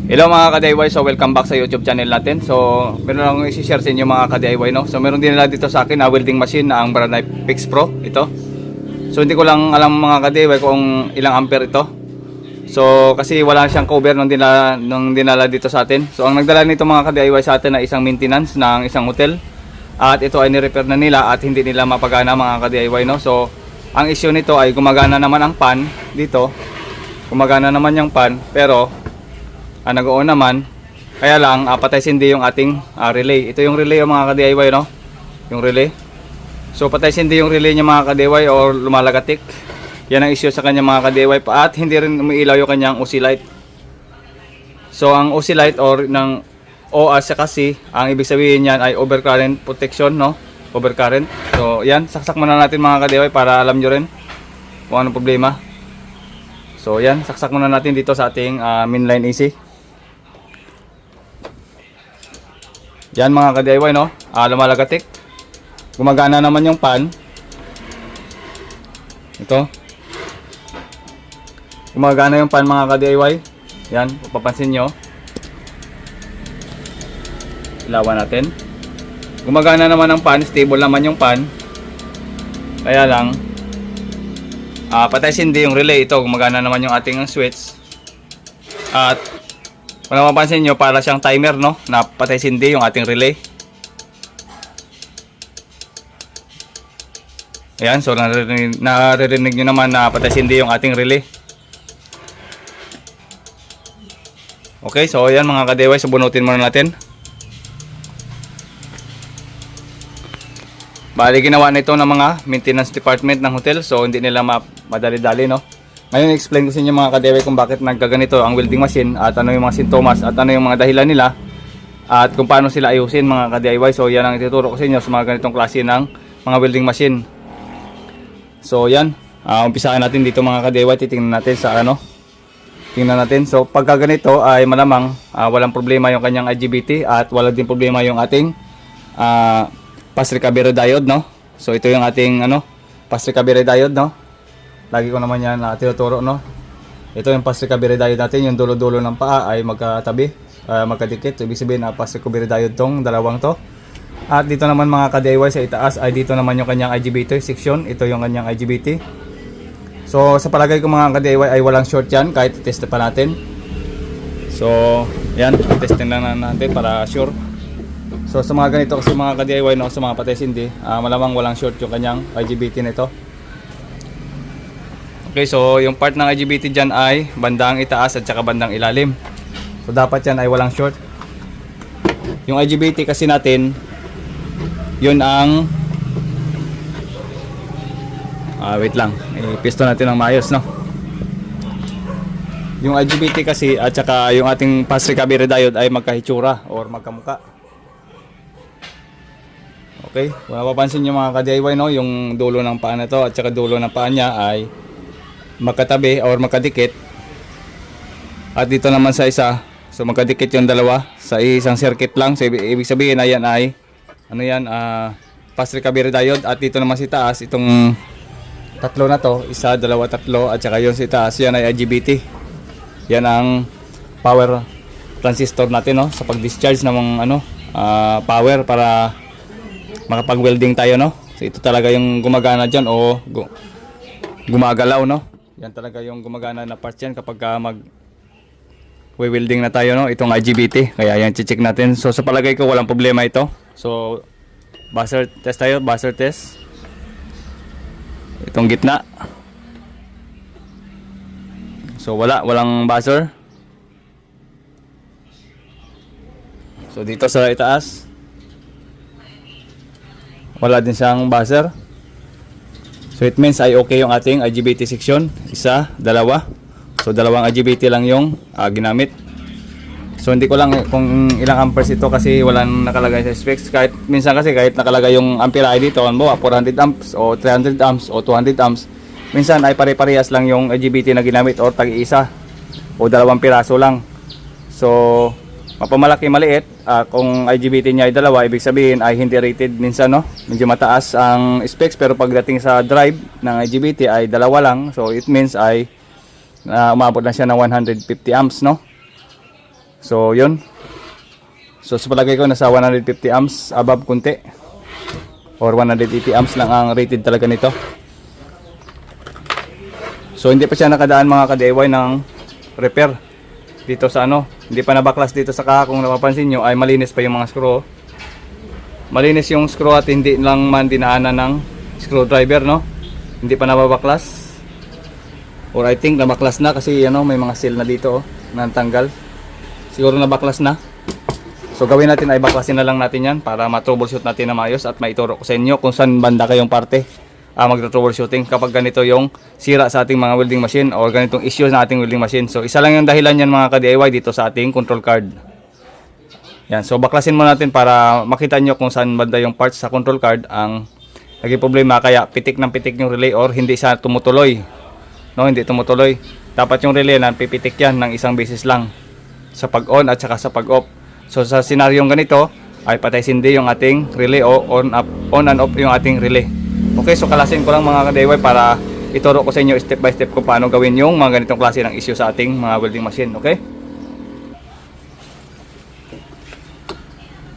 Hello mga ka-DIY, so welcome back sa YouTube channel natin. So meron akong i-share sa inyo mga ka-DIY, no? So meron din nila dito sa akin na welding machine na ang brand ay Fix Pro, ito. So hindi ko lang alam mga ka-DIY kung ilang ampere ito. So kasi wala siyang cover nung dinala dito sa atin. So ang nagdala nito mga ka-DIY sa atin ay isang maintenance ng isang hotel. At ito ay ni-repair na nila at hindi nila mapagana mga ka-DIY, no? So ang issue nito ay gumagana naman ang pan dito. Gumagana naman yung pan pero nag-on naman, kaya lang patay sindi yung ating relay. Ito yung relay mga ka-DIY, no? Yung relay. So patay sindi yung relay niya mga ka-DIY or lumalagatik. Yan ang issue sa kanya mga ka-DIY at hindi rin umiilaw yung kanyang OC light. So ang OC light or ng O at saka C, ang ibig sabihin niyan ay overcurrent protection, no? Overcurrent. So yan, saksak muna natin mga ka-DIY para alam nyo rin kung anong problema. So yan, saksak muna natin dito sa ating mainline AC. Yan mga ka-DIY, no? Lumalagatik. Gumagana naman yung pan. Ito. Gumagana yung pan mga ka-DIY. Yan, papansin nyo. Ilawan natin. Gumagana naman ang pan. Stable naman yung pan. Kaya lang patay sindi yung relay. Ito, gumagana naman yung ating switch. At kung napapansin nyo, para siyang timer, no? Na patay sindi yung ating relay. Ayan, so naririnig nyo naman na patay sindi yung ating relay. Okay, so ayan mga ka-DIY, so bunutin muna natin. Bali, ginawa nito ng mga maintenance department ng hotel, so hindi nila madali-dali, no? Ngayon, explain ko sa inyo mga ka-DIY kung bakit nagkaganito ang welding machine at ano yung mga sintomas at ano yung mga dahilan nila at kung paano sila ayusin mga ka-DIY. So yan ang ituturo ko sa inyo sa mga ganitong klase ng mga welding machine. So yan, umpisahan natin dito mga ka-DIY. Titingnan natin sa ano. Tingnan natin. So pagka ganito ay malamang walang problema yung kanyang IGBT at wala din problema yung ating fast recovery diode, no? So ito yung ating fast recovery diode, no? Lagi ko naman yan tinuturo, no? Ito yung fast recovery diode natin. Yung dulo-dulo ng paa ay magkatabi, magkadikit. So, ibig sabihin fast recovery diode tong dalawang to. At dito naman mga ka-DIY sa itaas ay dito naman yung kanyang IGBT section. Ito yung kanyang IGBT. So sa palagay ko mga ka-DIY ay walang short yan kahit test pa natin. So yan, testing lang natin para sure. So sa mga ganito kasi mga ka-DIY, no, sa mga patay sindi, malamang walang short yung kanyang IGBT nito. Okay, so yung part ng IGBT dyan ay bandang itaas at saka bandang ilalim. So dapat yan ay walang short. Yung IGBT kasi natin, yun ang wait lang, ipisto natin ng maayos, no? Yung IGBT kasi at saka yung ating fast recovery diode ay magkahitsura or magkamuka. Okay, kung napapansin nyo mga ka-DIY, no, yung dulo ng paa na to at saka dulo ng paa niya ay magkatabi or magkadikit. At dito naman sa isa, so magkadikit yung dalawa sa isang circuit lang. So ibig sabihin ayan ay fast recovery diode. At dito naman si taas, itong tatlo na to, isa, dalawa, tatlo, at saka yung si taas, yan ay IGBT. Yan ang power transistor natin, no, sa pag-discharge ng power para makapag-welding tayo, no. So ito talaga yung gumagana dyan o gumagalaw, no. Yan talaga yung gumagana na parts yan kapag welding na tayo, no, itong IGBT. Kaya yan, check natin. So sa palagay ko walang problema ito. So buzzer test tayo, buzzer test. Itong gitna. So walang buzzer. So dito sa itaas, wala din siyang buzzer. So it means ay okay yung ating IGBT section. Isa, dalawa. So dalawang IGBT lang yung ginamit. So hindi ko lang kung ilang amperes ito kasi walang nakalagay sa specs. Kahit minsan kasi kahit nakalagay yung ampere ay dito, 400 amps o 300 amps o 200 amps, minsan ay pare-parehas lang yung IGBT na ginamit or tag-iisa o dalawang piraso lang. So mapamalaki maliit, kung IGBT niya ay dalawa, ibig sabihin ay hindi rated minsan, no? Medyo mataas ang specs pero pagdating sa drive ng IGBT ay dalawa lang. So it means ay umabot na siya ng 150 amps, no? So yun. So sa palagay ko nasa 150 amps above kunti, or 180 amps lang ang rated talaga nito. So hindi pa siya nakadaan mga ka-DIY ng repair dito sa ano, hindi pa nabaklas dito sa kaha. Kung napapansin nyo ay malinis pa yung mga screw. Malinis yung screw at hindi lang man dinaanan ng screwdriver, no? Hindi pa nababaklas. Or I think nabaklas na kasi ano, may mga seal na dito, oh, natanggal. Siguro nabaklas na. So gawin natin ay baklasin na lang natin yan para ma-troubleshoot natin na maayos at maituro ko sa inyo kung saan banda kayong parte mag-troubleshooting kapag ganito yung sira sa ating mga welding machine o ganitong issue sa ating welding machine. So isa lang yung dahilan yan mga ka-DIY dito sa ating control card. Yan, so baklasin mo natin para makita nyo kung saan banda yung parts sa control card ang naging problema, kaya pitik ng pitik yung relay or hindi siya tumutuloy. No, hindi tumutuloy. Dapat yung relay na pipitik yan ng isang beses lang sa pag-on at saka sa pag-off. So sa senaryong ganito ay patay sindi yung ating relay o on and off yung ating relay. Okay, so kalasin ko lang mga ka-DIY para ituro ko sa inyo step by step kung paano gawin yung mga ganitong klase ng issue sa ating mga welding machine. Okay?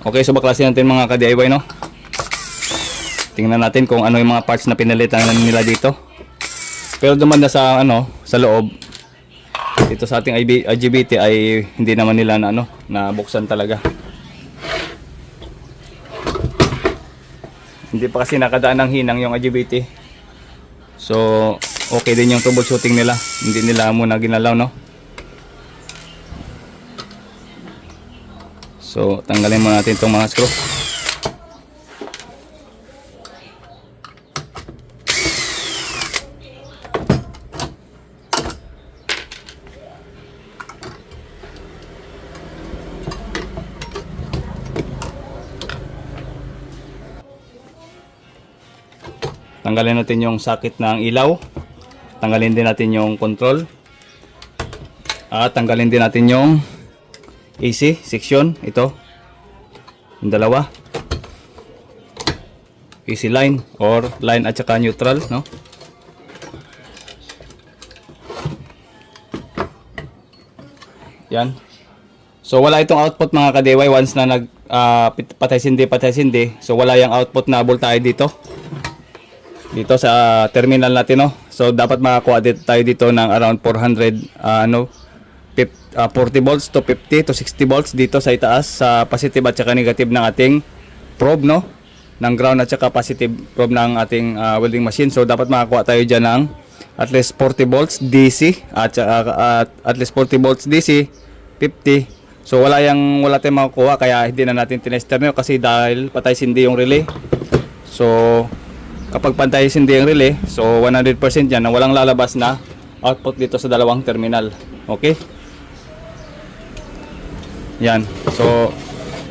Okay, so baklasin natin mga ka-DIY, no? Tingnan natin kung ano yung mga parts na pinalitan nila dito. Pero dumanda sa ano, sa loob dito sa ating IGBT ay hindi naman nila na ano, nabuksan talaga. Hindi pa kasi nakadaan ng hinang yung IGBT. So, okay din yung troubleshooting nila. Hindi nila muna ginalaw, no? So, tanggalin muna natin itong mga screw. Tanggalin natin yung socket ng ilaw. Tanggalin din natin yung control. At tanggalin din natin yung AC section. Ito. Yung dalawa. AC line or line at saka neutral, no? Yan. So wala itong output mga ka-DIY once na nag patay sindi. So wala yung output na voltage dito sa terminal natin, no? So dapat makakuha tayo dito ng around 400 40 volts to 50 to 60 volts dito sa itaas sa positive at saka negative ng ating probe, no? Ng ground at saka positive probe ng ating welding machine. So dapat makakuha tayo diyan ng at least 40 volts DC at at least 40 volts DC 50. So wala tayong makukuha kaya hindi na natin tinester nyo kasi dahil patay sindi yung relay. So kapag pantay sindi ang relay, so 100% yan na walang lalabas na output dito sa dalawang terminal. Okay? Yan. So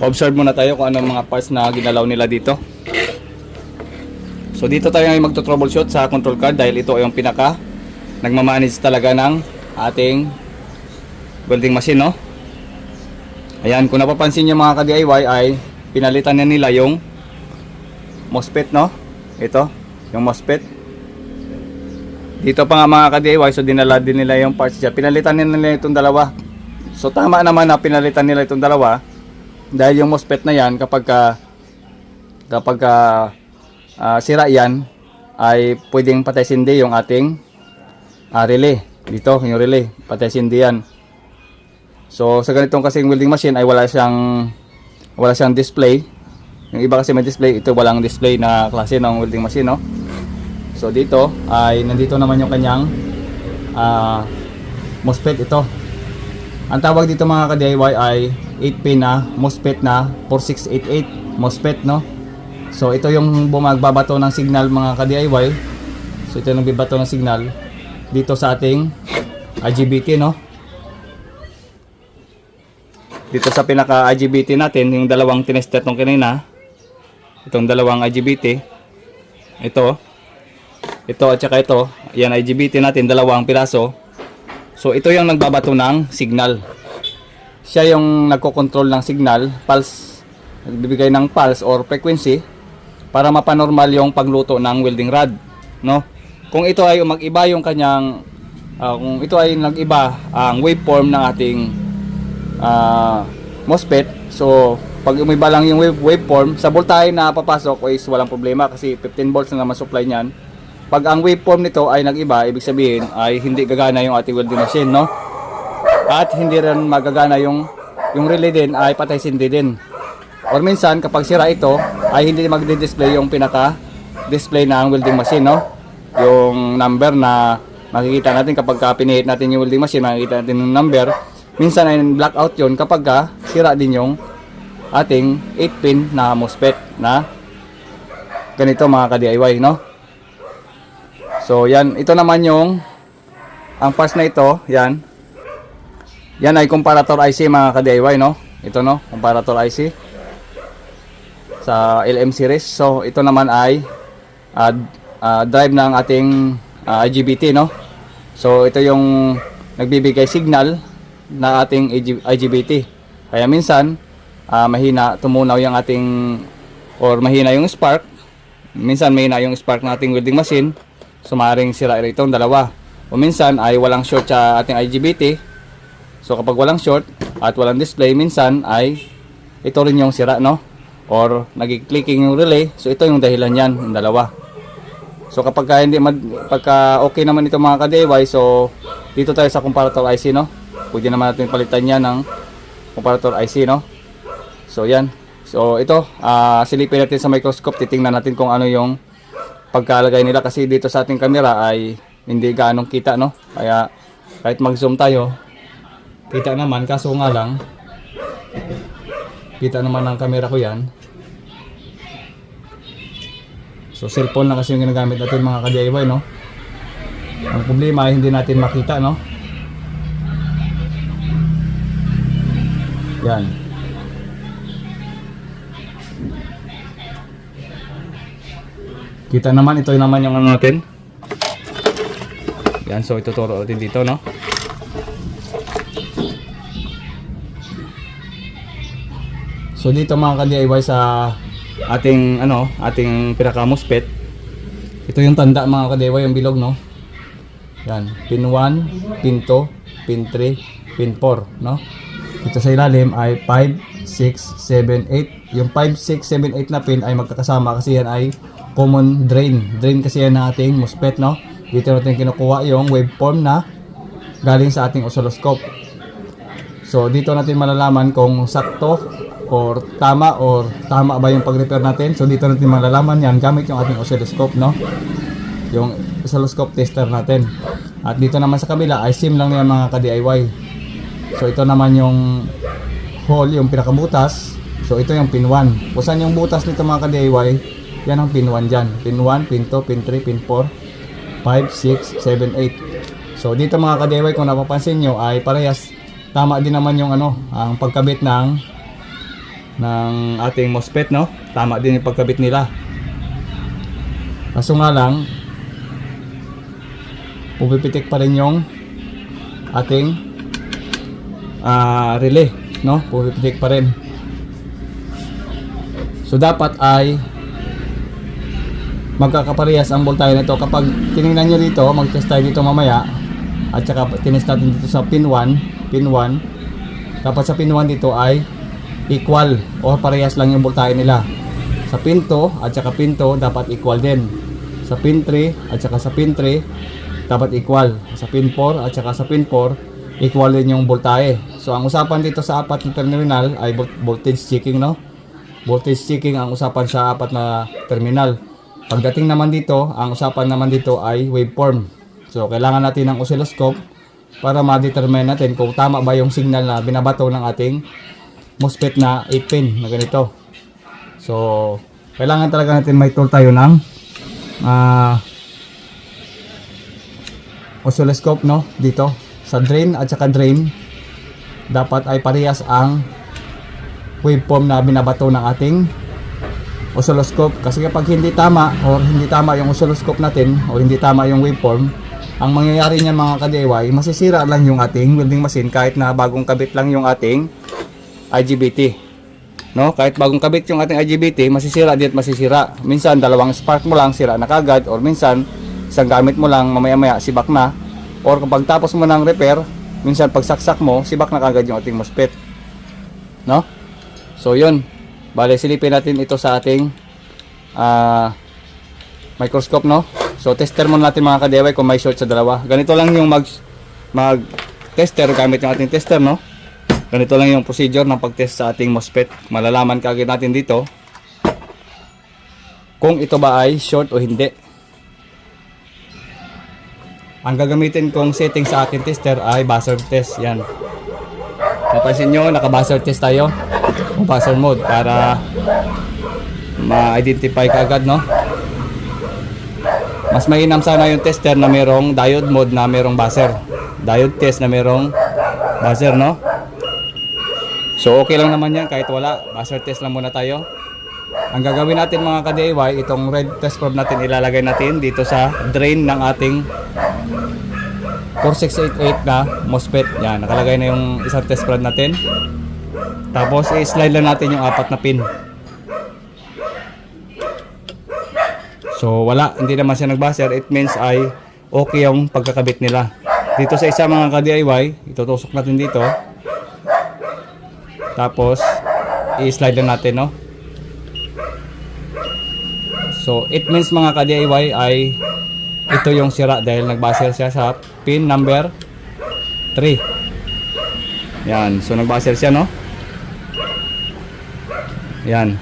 observe muna tayo kung anong mga parts na ginalaw nila dito. So dito tayo ngayon magto-troubleshoot sa control card dahil ito yung pinaka nagmamanage talaga ng ating welding machine, no? Ayan, kung napapansin niyo mga ka-DIY ay pinalitan na nila yung MOSFET, no? Ito, yung MOSFET. Dito pa nga mga ka-DIY, so dinala din nila yung parts dyan. Pinalitan nila itong dalawa. So tama naman na pinalitan nila itong dalawa dahil yung MOSFET na yan kapag sira yan ay pwedeng patay sindi yung ating relay. Dito yung relay, patay sindi yan. So sa ganitong kasing welding machine ay wala siyang display. Yung iba kasi may display, ito walang display na klase ng welding machine, no? So dito ay nandito naman yung kanyang MOSFET ito. Ang tawag dito mga ka-DIY ay 8-pin na MOSFET na 4688 MOSFET, no? So ito yung bumagbabato ng signal mga ka-DIY. So ito yung bibato ng signal dito sa ating IGBT, no? Dito sa pinaka IGBT natin, yung dalawang tinester tong kanina. Itong dalawang IGBT. Ito at saka ito. Yan IGBT natin, dalawang piraso. So ito yung nagbabato ng signal. Siya yung nagko-control ng signal, pulse, nagbibigay ng pulse or frequency para mapanormal yung pagluto ng welding rod, no? Kung ito ay mag-iba yung kanyang kung ito ay nag-iba ang waveform ng ating MOSFET. So pag umiba lang yung waveform, sa voltahe na papasok is walang problema kasi 15 volts na naman supply niyan. Pag ang waveform nito ay nag-iba, ibig sabihin ay hindi gagana yung ating welding machine, no? At hindi rin magagana yung relay din ay patay sindi din. Or minsan kapag sira ito ay hindi magdi-display yung pinaka-display ng welding machine, no? Yung number na makikita natin kapag pinihit natin yung welding machine, makikita natin yung number. Minsan ay blackout yun kapag sira din yung ating 8-pin na MOSFET na ganito mga ka-DIY, no? So yan, ito naman yung ang parts na ito, yan ay comparator IC mga ka-DIY, no? Ito, no, comparator IC sa LM series. So ito naman ay drive ng ating IGBT, no? So ito yung nagbibigay signal na ating IGBT. Kaya minsan mahina tumunaw yung ating or mahina yung spark. Minsan mahina yung spark ng ating welding machine. So maaaring sira ito ang dalawa. O minsan ay walang short sa ating IGBT. So kapag walang short at walang display, minsan ay ito rin yung sira, no? Or nagki-clicking yung relay. So ito yung dahilan yan, yung dalawa. So kapag pagka okay naman ito mga ka-DIY, so dito tayo sa comparator IC, no? Pwede naman natin palitan yan ng comparator IC, no? So yan. So ito, silipin natin sa microscope, titingnan natin kung ano yung pagkalagay nila kasi dito sa ating camera ay hindi gaanong kita, no? Kaya kahit mag-zoom tayo, kita naman, kaso nga lang kita naman ng camera ko yan. So cellphone na kasi yung ginagamit natin mga ka-DIY, no? Ang problema ay hindi natin makita, no? Yan. Kita naman, ito naman yung ano natin. Yan, so ituturo natin dito, no? So dito mga ka-DIY sa ating ating pinaka MOSFET. Ito yung tanda mga ka-DIY, yung bilog, no? Yan, pin 1, pin 2, pin 3, pin 4, no? Ito sa ilalim ay 5, 6, 7, 8. Yung 5, 6, 7, 8 na pin ay magkakasama kasi yan ay common drain. Drain kasi yan ng ating MOSFET, no? Dito natin kinukuha yung waveform na galing sa ating oscilloscope. So dito natin malalaman kung sakto or tama ba yung pag-repair natin. So dito natin malalaman yan gamit yung ating oscilloscope, no? Yung oscilloscope tester natin. At dito naman sa kabila ay sim lang yan mga ka-DIY. So ito naman yung hole, yung pinakabutas. So ito yung pin 1. Kung saan yung butas nito mga ka-DIY, yan ang pin 1 dyan. Pin 1, pin 2, pin 3, pin 4, 5, 6, 7, 8. So dito mga ka-DIY, kung napapansin nyo ay parehas tama din naman yung ang pagkabit ng ating MOSFET, no? Tama din yung pagkabit nila. Kaso nga lang pupipitik pa rin yung ating relay, no? Pupipitik pa rin. So dapat ay magkakaparehas ang voltahe nito. Kapag tiningnan nyo dito, mag-test tayo dito mamaya. At saka tinest natin dito sa pin 1, dapat sa pin 1 dito ay equal o parehas lang yung voltahe nila. Sa pin 2 at saka pin 2 dapat equal din. Sa pin 3 at saka sa pin 3 dapat equal. Sa pin 4 at saka sa pin 4 equal din yung voltahe. So ang usapan dito sa apat na terminal ay voltage checking, no? Voltage checking ang usapan sa apat na terminal. Pagdating naman dito, ang usapan naman dito ay waveform. So kailangan natin ng oscilloscope para ma-determine natin kung tama ba yung signal na binabato ng ating MOSFET na 8-pin na ganito. So kailangan talaga natin may tool tayo ng oscilloscope, no? Dito sa drain at saka drain dapat ay parehas ang waveform na binabato ng ating oscilloscope. Kasi kapag hindi tama or hindi tama yung oscilloscope natin o hindi tama yung waveform, ang mangyayari niyan mga ka-DIY, masisira lang yung ating welding machine kahit na bagong kabit lang yung ating IGBT, no? Kahit bagong kabit yung ating IGBT, masisira din at masisira. Minsan dalawang spark mo lang sira na kagad, or minsan isang gamit mo lang mamaya-maya sibak na, or kapag tapos mo ng repair, minsan pag saksak mo sibak na kagad yung ating MOSFET. no? So yun, bale silipin natin ito sa ating microscope, no? So tester muna natin mga ka-DIY kung may short sa dalawa. Ganito lang yung mag tester gamit yung ating tester, no? Ganito lang yung procedure ng pag-test sa ating MOSFET. Malalaman kaagad natin dito kung ito ba ay short o hindi. Ang gagamitin kong setting sa aking tester ay buzzer test. Yan. Napansin nyo, naka-buzzer test tayo. O buzzer mode para ma-identify kaagad, no? Mas mainam sana yung tester na merong diode mode na merong buzzer. Diode test na merong buzzer, no? So okay lang naman yan kahit wala. Buzzer test lang muna tayo. Ang gagawin natin mga ka-DIY, itong red test probe natin ilalagay natin dito sa drain ng ating 4688 na MOSFET. Yan, nakalagay na yung isang test probe natin. Tapos i-slide lang natin yung 4 na pin. So wala, hindi naman siya nag-buzzer. It means ay okay yung pagkakabit nila. Dito sa isa mga ka-DIY, itutusok natin dito. Tapos i-slide lang natin, no? So it means mga ka-DIY ay ito yung sira dahil nag-buzzer siya sa pin number 3. Yan, so nag-buzzer siya, no? Yan.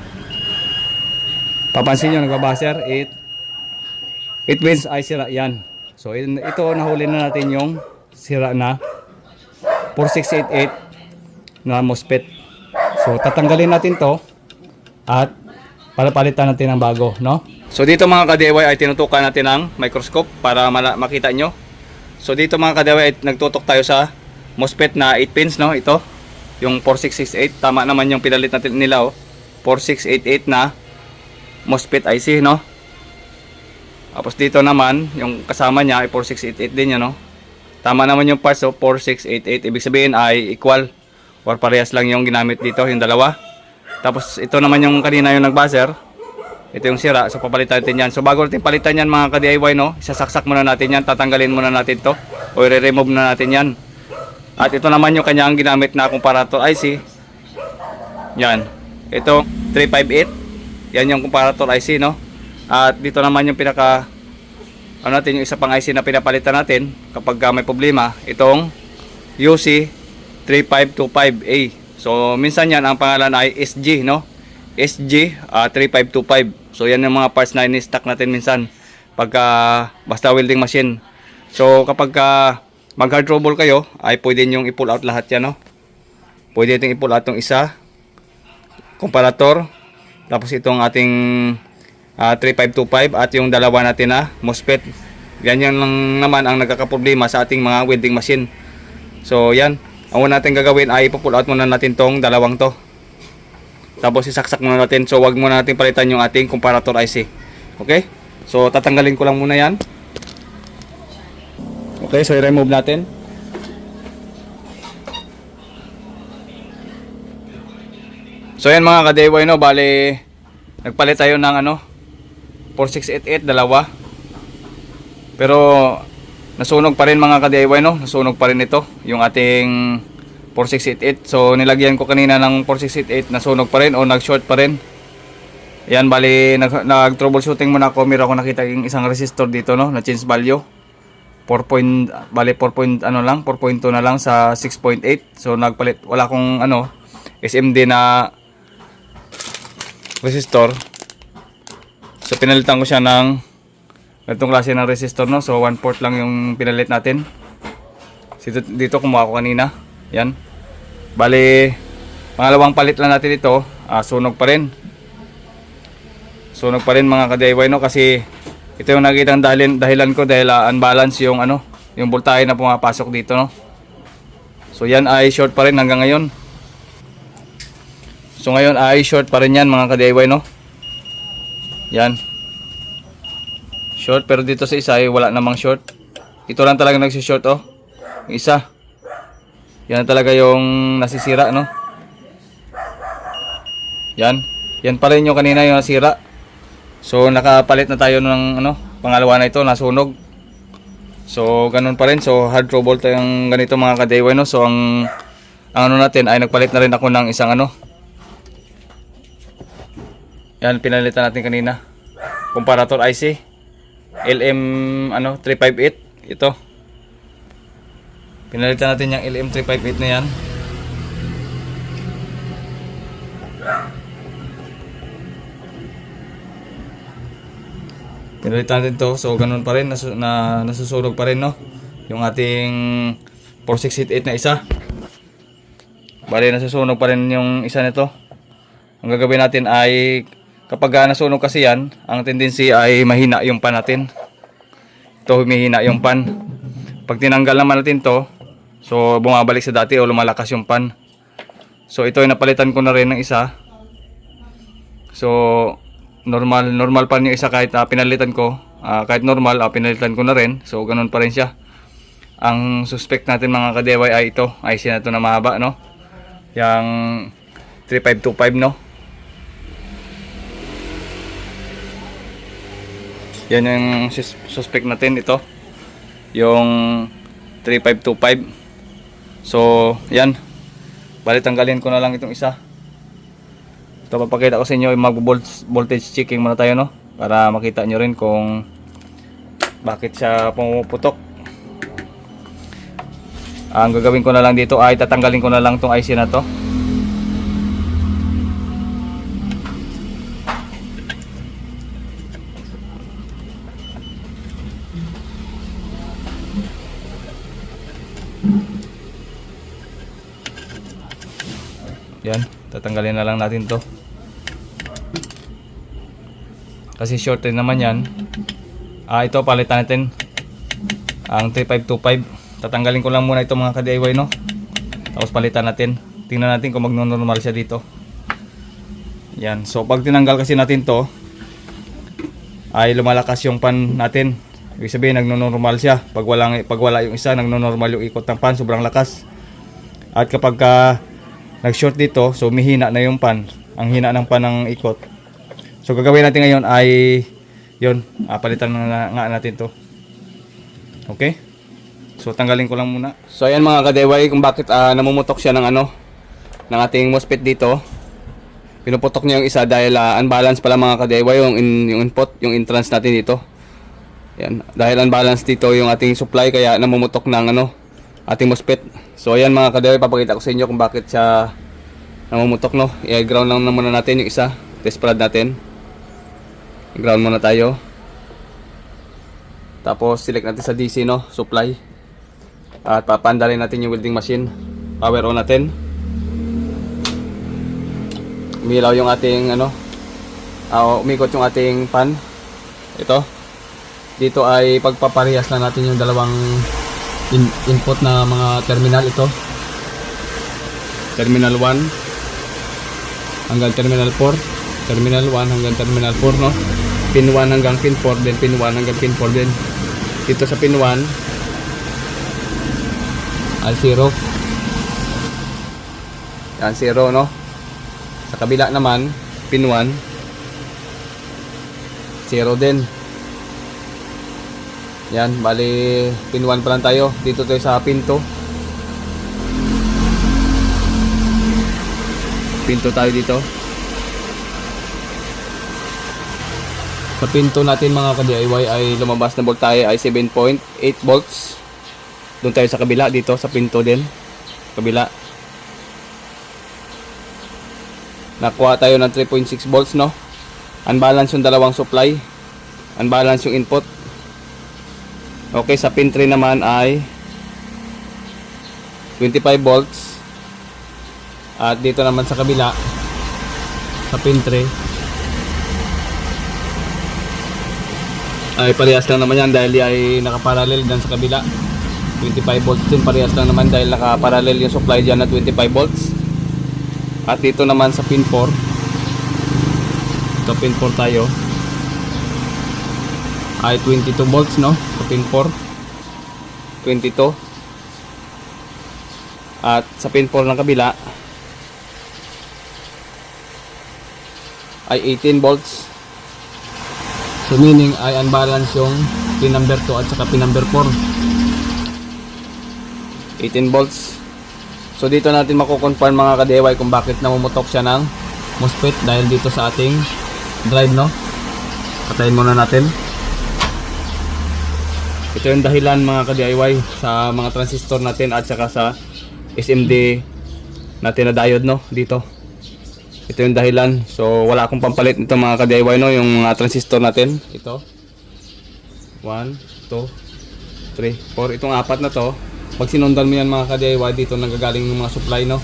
Papansin nyo, nag-buzzer, it means ay sira yan. So ito, nahuli na natin yung sira na 4688 na MOSFET. So tatanggalin natin to at palitan natin ng bago, no? So dito mga ka-DIY ay tinutukan natin ng microscope para makita nyo. So dito mga ka-DIY ay nagtutok tayo sa MOSFET na 8 pins, no? Ito, yung 4668. Tama naman yung pinalit natin nila, oh. 4688 na MOSFET IC, no? Tapos dito naman, yung kasama niya ay 4688 din yan, no? Tama naman yung parts, oh, 4688. Ibig sabihin ay equal or parehas lang yung ginamit dito, yung dalawa. Tapos ito naman yung kanina yung nag-buzzer. Ito yung sira, so papalitan natin yan. So bago natin palitan yan mga ka-DIY, no, isasaksak muna natin yan, tatanggalin muna natin to o i-remove na natin yan. At ito naman yung kanyang ginamit na comparator IC. Yan, ito 358. Yan yung comparator IC, no. At dito naman yung pinaka natin, yung isa pang IC na pinapalitan natin kapag may problema, itong UC 3525A. So minsan yan ang pangalan ay SG, no? SG 3525. So yan yung mga parts na in-stock natin minsan pagka basta welding machine. So kapag mag hard trouble kayo ay pwede nyo i-pull out lahat yan, no? Pwede natin i-pull out yung isa comparator, tapos itong ating 3525 at yung dalawa natin na MOSFET. Yan lang naman ang nagkakaproblema sa ating mga welding machine. So yan, ang una natin gagawin ay ipo-pull out muna natin tong dalawang to. Tapos isaksak muna natin. So wag muna natin palitan yung ating comparator IC. Okay? So tatanggalin ko lang muna yan. Okay, so i-remove natin. So yan mga ka-DIY, no, bali nagpalit tayo ng 4688 dalawa. Pero nasunog pa rin mga ka-DIY, no? Nasunog pa rin ito, yung ating 4688. So nilagyan ko kanina ng 4688, nasunog pa rin o nag-short pa rin. Yan, bali nag-troubleshooting muna ako. Meron ako nakita yung isang resistor dito, no, na change value. 4.2 na lang sa 6.8. So nagpalit, wala akong SMD na resistor. So pinalitan ko siya ng ganitong klase ng resistor, no. So 1/4 lang yung pinalit natin. Dito kumuha ko kanina. Yan. Bali pangalawang palit lang natin ito. Sunog pa rin. Sunog pa rin mga ka-DIY, no, kasi ito yung nakikitang dahilan ko dahil unbalance yung yung voltahe na pumapasok dito, no. So yan ay short pa rin hanggang ngayon. So ngayon ay short pa rin yan mga ka-DIY, no. Yan. Short, pero dito sa isa ay wala namang short. Ito lang talaga nagsi-short, oh. Yung isa. Yan talaga yung nasisira, no. Yan. Yan pa rin yung kanina yung nasira. So nakapalit na tayo ng pangalawa na ito, nasunog. So ganun pa rin. So hard trouble tayong ganito mga ka-DIY, no. So ang ang ano natin ay nagpalit na rin ako ng isang ano. Yan, pinalitan natin kanina. Comparator IC. LM ano 358 ito. Pinalitan natin yung LM 358 na yan. Pinalitan natin to, so ganun pa rin, nasusunog pa rin, no? Yung ating 4688 na isa. Bali nasusunog pa rin yung isa nito. Ang gagawin natin ay kapag nasunog kasi yan, ang tendency ay mahina yung pan natin. Ito, humihina yung pan. Pag tinanggal naman natin to, so bumabalik sa dati o lumalakas yung pan. So ito ay napalitan ko na rin ng isa. So normal pan yung isa kahit pinalitan ko. Kahit normal, pinalitan ko na rin. So ganun pa rin siya. Ang suspect natin mga kadeway ay ito. IC na ito na mahaba, no? Yang 3525, no? Yan yung suspect natin, ito. Yung 3525. So, yan. Bali, tanggalin ko na lang itong isa. Ito, papakita ko sa inyo yung mag-voltage checking muna tayo, no? Para makita nyo rin kung bakit siya pumuputok. Ang gagawin ko na lang dito ay tatanggalin ko na lang itong IC na to. Yan, tatanggalin na lang natin to. Kasi short din naman yan. Ito palitan natin ang 3525. Tatanggalin ko lang muna ito mga ka-DIY, no? Tapos palitan natin. Tingnan natin kung magno-normal siya dito. Yan, so pag tinanggal kasi natin to, ay lumalakas yung pan natin. Ibig sabihin nagno-normal siya. Pag wala yung isa, nagno-normal yung ikot ng pan, sobrang lakas. At kapag nag-short dito, so mihina na yung pan. Ang hina ng pan ng ikot. So gagawin natin ngayon ay yun, palitan na nga natin to. Okay? So tanggalin ko lang muna. So ayan mga ka-DIY, kung bakit namumutok siya ng ano, ng ating MOSFET dito. Pinuputok niya yung isa dahil unbalance pala mga ka-DIY yung input, yung entrance natin dito. Yan, dahil unbalance dito yung ating supply kaya namumutok ng ano, ating MOSFET. So ayan mga ka-DIY, papakita ko sa inyo kung bakit siya namumutok, no. I-ground lang muna natin yung isa. Test prod natin. I-ground muna tayo. Tapos select natin sa DC, no, supply. At papandalin natin yung welding machine. Power on natin. Umilaw yung ating ano, umikot yung ating pan. Ito. Dito ay pagpaparehas na natin yung dalawang input na mga terminal. Ito terminal 1 hanggang terminal 4, terminal 1 hanggang terminal 4, no? Pin 1 hanggang pin 4, then pin 1 hanggang pin 4 din. Dito sa pin 1 ay 0. Yan, 0, no? Sa kabila naman, pin 1 0 din. Yan, bali pin 1 pa lang tayo. Dito tayo sa pin 2. Pin 2 tayo dito. Sa pin 2 natin mga ka-DIY ay lumabas na voltahe ay 7.8 volts. Doon tayo sa kabila dito sa pin 2 din. Kabila. Nakuha tayo ng 3.6 volts, no? Unbalance yung dalawang supply. Unbalance yung input. Okay, sa pin 3 naman ay 25 volts. At dito naman sa kabila sa pin 3 ay parehas lang naman yan dahil ay nakaparallel dyan sa kabila. 25 volts din, parehas lang naman dahil nakaparallel yung supply dyan na 25 volts. At dito naman sa pin 4, ito pin 4 tayo, ay 22 volts, no? Sa pin 4 22. At sa pin 4 ng kabila ay 18 volts. So meaning ay unbalance yung pin number 2 at saka pin number 4. 18 volts. So dito natin mako-confirm mga ka-DIY kung bakit namumutok siya ng MOSFET dahil dito sa ating drive, no. Patayin muna natin. Ito yung dahilan mga ka-DIY sa mga transistor natin at saka sa SMD natin na diode, no, dito. Ito yung dahilan. So wala akong pampalit nito mga ka-DIY, no, yung mga transistor natin. Ito 1, 2, 3, 4. Itong apat na to, pag sinundan mo yan mga ka-DIY, dito nanggagaling yung mga supply, no.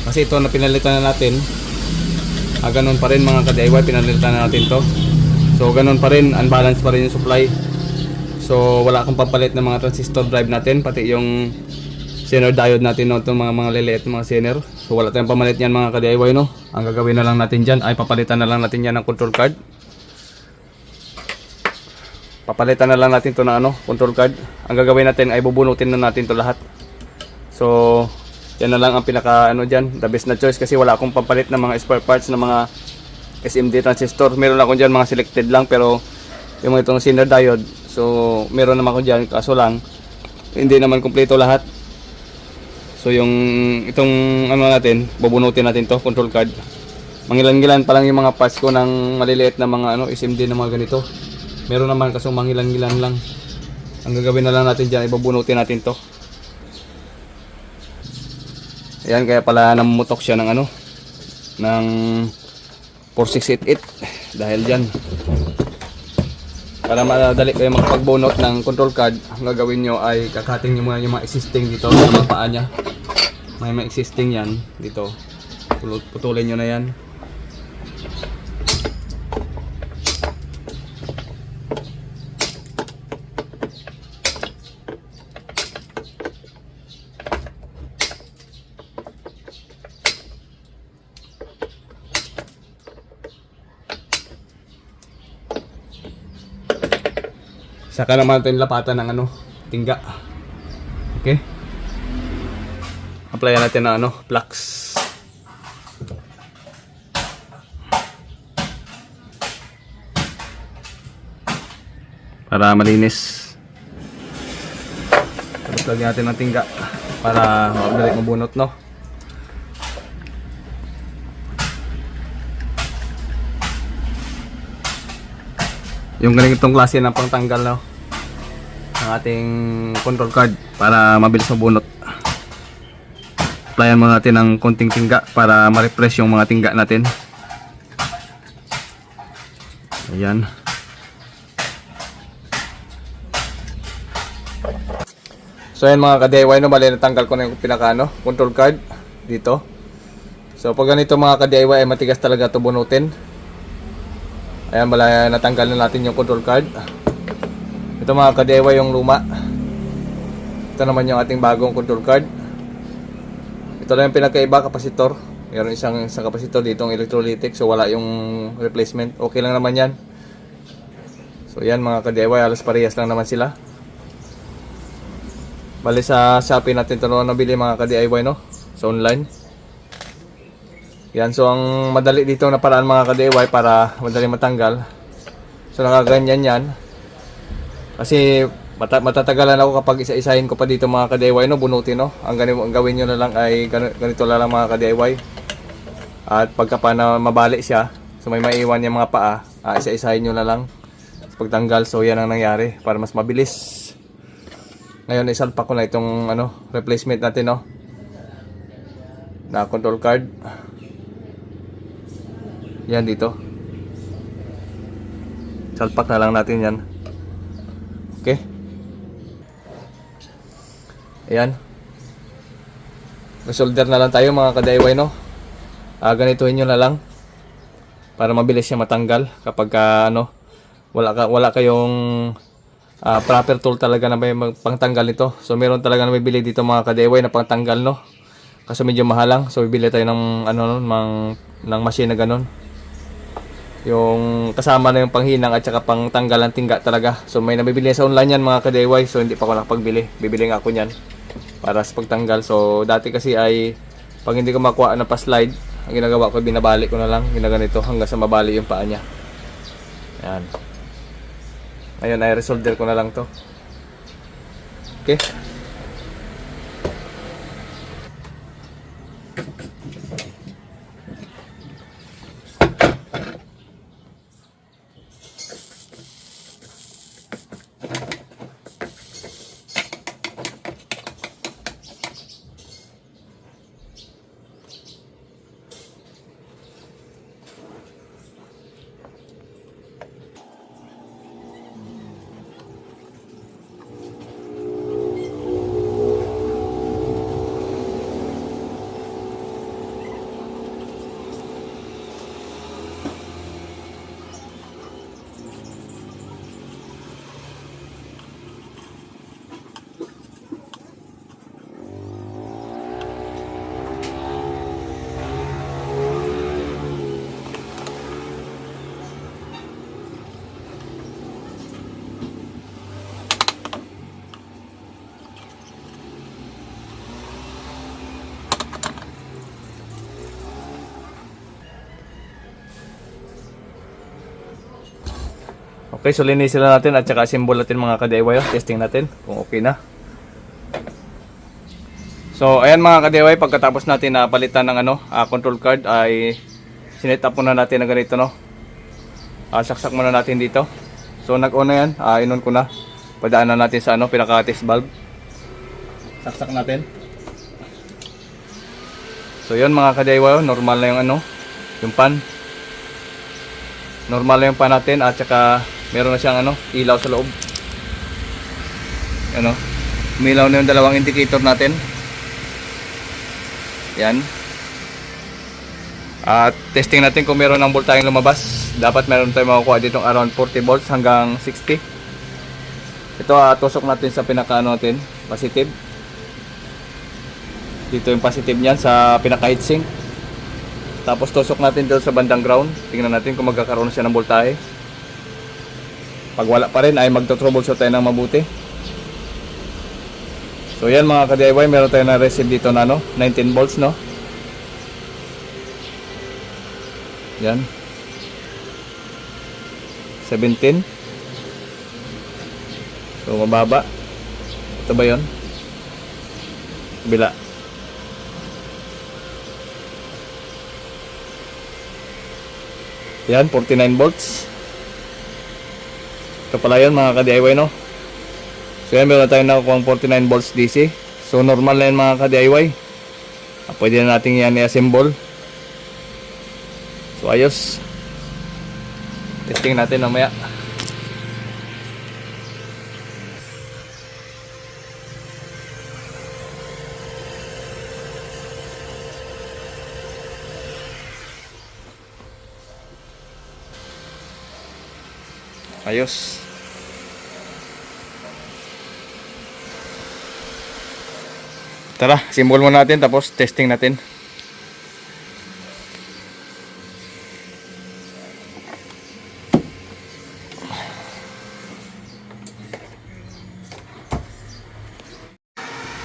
Kasi ito na pinalitan na natin, ganun pa rin mga ka-DIY, pinalitan na natin to. So ganun pa rin, unbalanced pa rin yung supply. So wala akong pampalit ng mga transistor drive natin, pati yung Zener diode natin, no, itong mga liliit mga Zener. So wala tayong pamalit yan mga ka-DIY, no. Ang gagawin na lang natin dyan ay papalitan na lang natin yan ng control card. Papalitan na lang natin to ng control card. Ang gagawin natin ay bubunutin na natin to lahat. So yan na lang ang pinaka dyan, the best na choice, kasi wala akong pampalit ng mga spare parts ng mga SMD transistor. Meron ako dyan mga selected lang, pero yung itong Zener diode, so meron naman ako dyan, kaso lang hindi naman kumpleto lahat. So yung itong natin, bubunutin natin to control card. Mangilan-gilan pa lang yung mga parts ko ng maliliit na mga SMD na mga ganito. Meron naman, kaso mangilan-gilan lang. Ang gagawin na lang natin dyan, ibubunutin natin to. Ayan, kaya pala namumutok siya ng ng 4688 dahil dyan. Para madali kayo makapagbunot ng control card, ang gagawin nyo ay kakating nyo muna yung mga existing dito sa mga paa nya. May mga existing yan dito, putulin nyo na yan. Saka naman natin lapatan ng tingga. Okay? Applyan natin ng flux. Para malinis. Tapos lagyan natin ng tingga para madali mabunot, no? Yung ganitong klase ng pangtanggal, no, ng ating control card para mabilis mabunot. Applyan muna natin ng konting tingga para ma-refresh yung mga tingga natin. Ayan. So ayan mga ka-DIY, no, bali natanggal ko na yung pinaka control card dito. So pag ganito mga ka-DIY ay matigas talaga ito bunutin. Ayan, bala natanggal na natin yung control card. Ito mga ka-DIY yung luma. Ito naman yung ating bagong control card. Ito lang yung pinakaiba, kapasitor. Mayroon isang kapasitor dito, electrolytic. So wala yung replacement. Okay lang naman yan. So yan mga ka-DIY, alas parehas lang naman sila. Bali sa Shopee natin ito nabili mga ka-DIY, no, sa online. Yan, so ang madali dito na paraan mga ka-DIY para madali matanggal. So nakaganyan yan. Kasi matatagalan ako kapag isa-isahin ko pa dito mga ka-DIY, no, bunutin, no. Ang gawin nyo na lang ay ganito lang mga ka-DIY. At pagka pa na mabali siya, so may maiwan yung mga paa, isa-isahin nyo na lang pagtanggal. So yan ang nangyari para mas mabilis. Ngayon isalpak ko na itong replacement natin, no, na control card. Yan dito. Salpak na lang natin yan. Okay. Ayan. Solder na lang tayo mga ka-DIY, no. Ganituhin nyo na lang para mabilis siya matanggal kapag wala kayong proper tool talaga na may pangtanggal nito. So meron talaga na bibili dito mga ka-DIY na pangtanggal, no. Kasi medyo mahal lang. So bibili tayo ng ng machine na ganun. Yung kasama na yung panghinang at saka pangtanggal ng tingga talaga. So may nabibili sa online yan mga ka-DIY. So hindi pa ako nakapagbili. Bibili nga ako niyan para sa pagtanggal. So dati kasi ay pag hindi ko makuha ng pa-slide, ang ginagawa ko, binabalik ko na lang, ginaganito hanggang sa mabali yung paa niya. Ayan. Ayun, ay resolder ko na lang to. Okay. Okay, so linisin lang natin at saka symbol natin mga ka-DIY. Testing natin kung okay na. So ayan mga ka-DIY, pagkatapos natin na palitan ng control card ay sinet up muna natin na ganito, no. Saksak muna natin dito. So nag-on na yan, inon ko na. Padaanan natin sa pinaka-test valve. Saksak natin. So yun mga ka-DIY, normal na yung yung pan. Normal na yung pan natin at saka meron na siyang ilaw sa loob. Umilaw na yung dalawang indicator natin. Yan. At testing natin kung meron ng voltaheng lumabas. Dapat meron tayong makukuha ditong around 40 volts hanggang 60. Ito tusok natin sa pinaka natin, positive. Dito yung positive niyan sa pinaka heatsink. Tapos tusok natin dito sa bandang ground. Tingnan natin kung magkakaroon siya ng voltahe. Pag wala pa rin ay magto-troubleshoot tayo ng mabuti. So yan mga ka-DIY, meron tayo na receive dito na 19 volts, no. Yan. 17. So mababa. Ito ba 'yon? Bila. Yan, 49 volts. Ito pala yun mga ka-DIY, no. So yan, meron tayo nakukuha 49 volts DC. So normal na yan mga ka-DIY. Pwede na natin yan i-assemble. So ayos. Testing natin mamaya. Ayos. Tara, simbol muna natin tapos testing natin.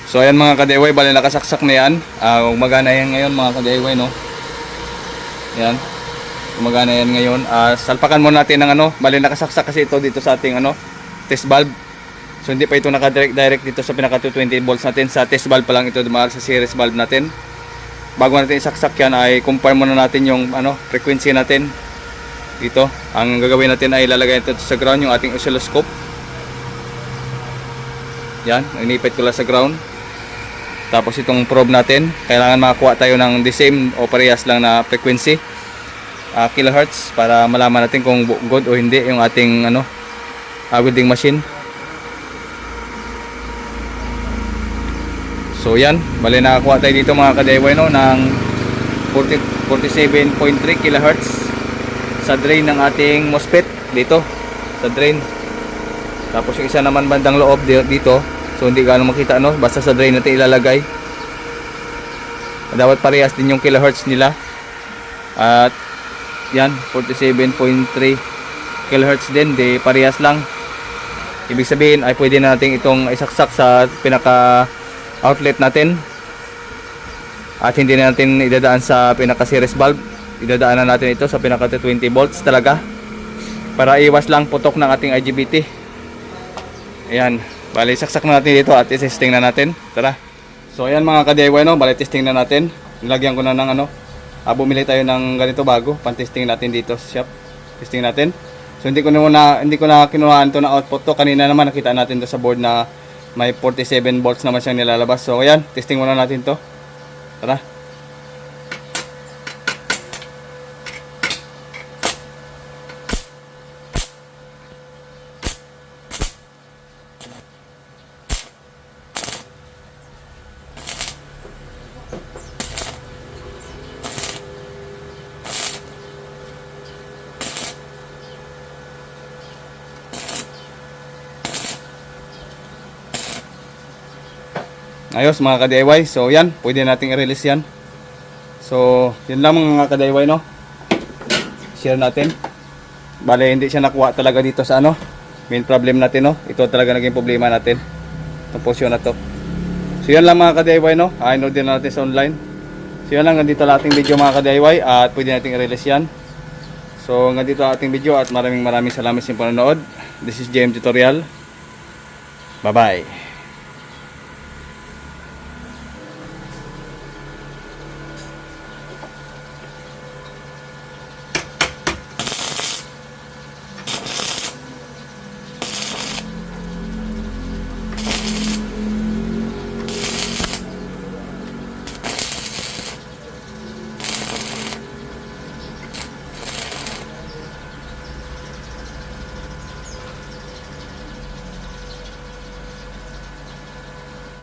So ayan mga ka-DIY, bali nakasaksak na yan. Gumagana yan ngayon mga ka-DIY, no. Yan. Gumagana yan ngayon. Salpakan muna natin ng bali nakasaksak kasi ito dito sa ating test valve. So hindi pa ito naka-direct dito sa pinaka 220 volts natin. Sa test valve pa lang ito dumaan sa series valve natin. Bago natin isaksak yan ay confirm muna natin yung frequency natin. Dito. Ang gagawin natin ay ilalagay ito sa ground yung ating oscilloscope. Yan, inipit ko lang sa ground. Tapos itong probe natin, kailangan makakuha tayo ng the same o parehas lang na frequency, kilohertz, para malaman natin kung good o hindi yung ating welding machine. So yan, bali nakakuha tayo dito mga ka-DIY, no, ng 47.3 kilohertz sa drain ng ating MOSFET dito sa drain. Tapos yung isa naman bandang loob dito, so hindi gaano makita, basta sa drain natin ilalagay. Dapat parehas din yung kilohertz nila. At yan, 47.3 kilohertz din, di parehas lang. Ibig sabihin ay pwede na natin itong isaksak sa pinaka outlet natin. At hindi na natin idadaan sa pinaka series valve. Idadaan na natin ito sa pinaka 20 volts talaga, para iwas lang putok ng ating IGBT. Ayan, bali saksak na natin dito at i-testing na natin. Tara. So ayan mga ka-DIY, no, bali testing na natin. Nilagyan ko na ng bumili tayo ng ganito bago, pan-testing natin dito sa shop. Testing natin. So hindi ko na kinuhaan to na output to. Kanina naman nakita natin to sa board na may 47 volts naman siyang nilalabas. So ayan, testing muna natin to. Tara. Ayos mga ka-DIY. So yan, pwede nating i-release yan. So yun lang mga ka-DIY, no. Share natin. Bale hindi siya nakuha talaga dito sa main problem natin, no. Ito talaga naging problema natin, itong portion na to. So yan lang mga ka-DIY, no. I-know din natin sa online. So yan lang, ganito lang ating video mga ka-DIY. At pwede nating i-release yan. So ganito ang ating video at maraming salamat sa panonood. This is JM Tutorial. Bye-bye.